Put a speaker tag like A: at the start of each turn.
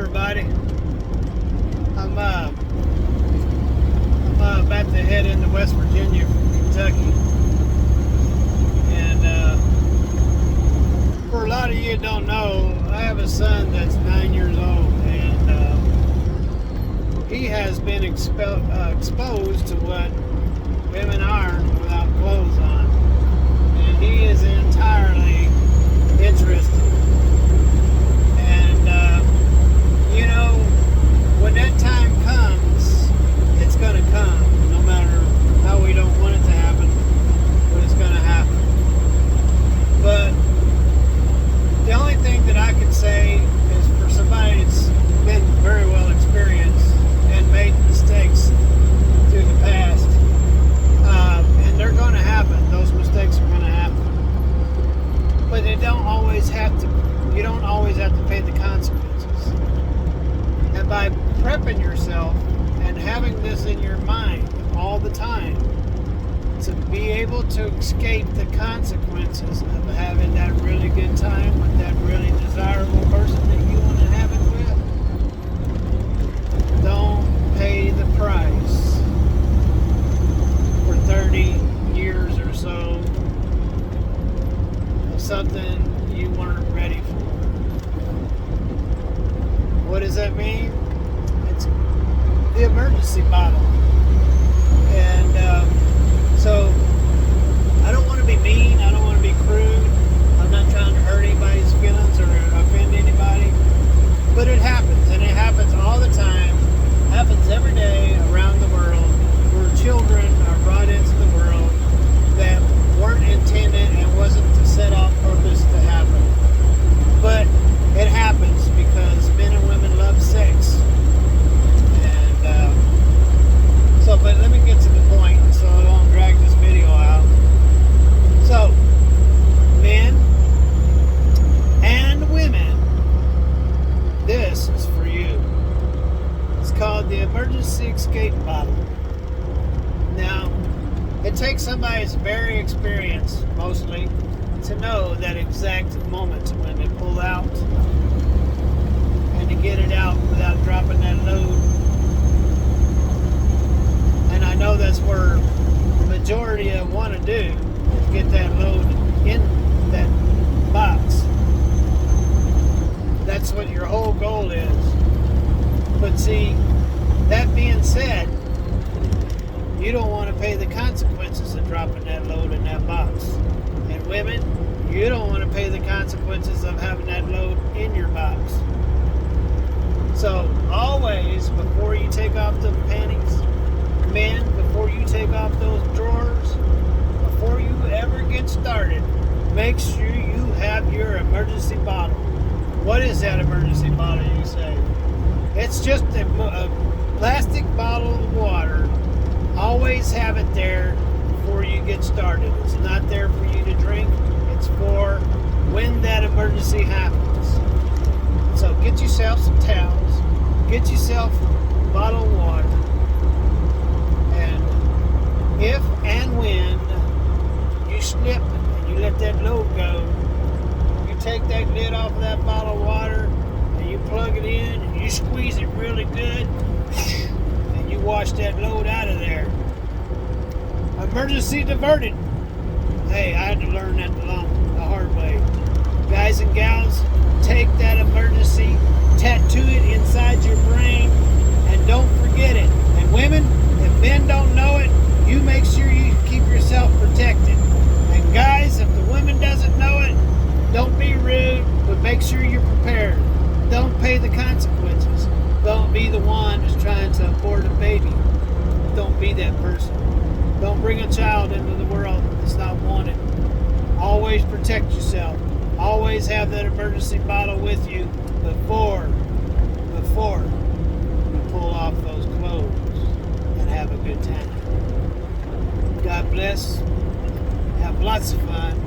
A: everybody. I'm about to head into West Virginia from Kentucky. And for a lot of you that don't know, I have a son that's 9 years old, and he has been exposed to what women are without clothes on. And he is entirely interested. And, you know, when that time comes, it's going to come. No matter how we don't want it to happen, but it's going to happen. But the only thing that I can say is for somebody that's been very well experienced and made mistakes through the past, and they're going to happen. Those mistakes are going to happen. But they don't always have to. You don't always have to pay the consequences. And by prepping yourself and having this in your mind all the time, to be able to escape the consequences of having that really good time with that really desirable person that you want to have it with, don't pay the price for 30 years or so of something you weren't ready for. What does that mean? It's the emergency bottle. And so I don't want to be mean, I don't want to be crude, I'm not trying to hurt anybody's feelings or offend anybody, but it happens, and it happens all the time. It happens every day around the world, where children are brought into the world that weren't intended and wasn't set on purpose to happen. But it happens because men and women love sex. And but let me get to the point so I don't drag this video out. So, men and women, this is for you. It's called the emergency escape bottle. Now, it takes somebody that's very experienced, mostly, to know that exact moment when they pull out and to get it out without dropping that load. And I know that's where the majority of want to do, is get that load in that box. That's what your whole goal is. But see, that being said, you don't want to pay the consequences of dropping that load in that box. And women, you don't want to pay the consequences of having that load in your box. So always, before you take off the panties, men, before you take off those drawers, before you ever get started, make sure you have your emergency bottle. What is that emergency bottle, you say? It's just a plastic bottle of water. Always have it there before you get started. It's not there for you to drink. It's for when that emergency happens. So get yourself some towels. Get yourself a bottle of water. And if and when you slip and you let that load go, you take that lid off of that bottle of water and you plug it in and you squeeze it really good and you wash that load out of there. Emergency diverted. Hey, I had to learn that the hard way. Guys and gals, take that emergency, tattoo it inside your brain, and don't forget it. And women, if men don't know it, you make sure you keep yourself protected. And guys, if the woman doesn't know it, don't be rude, but make sure you're prepared. Don't pay the consequences. Don't be the one that's trying to abort a baby. Don't be that person. Don't bring a child into the world that's not wanted. Always protect yourself. Always have that emergency bottle with you before you pull off those clothes and have a good time. God bless. Have lots of fun.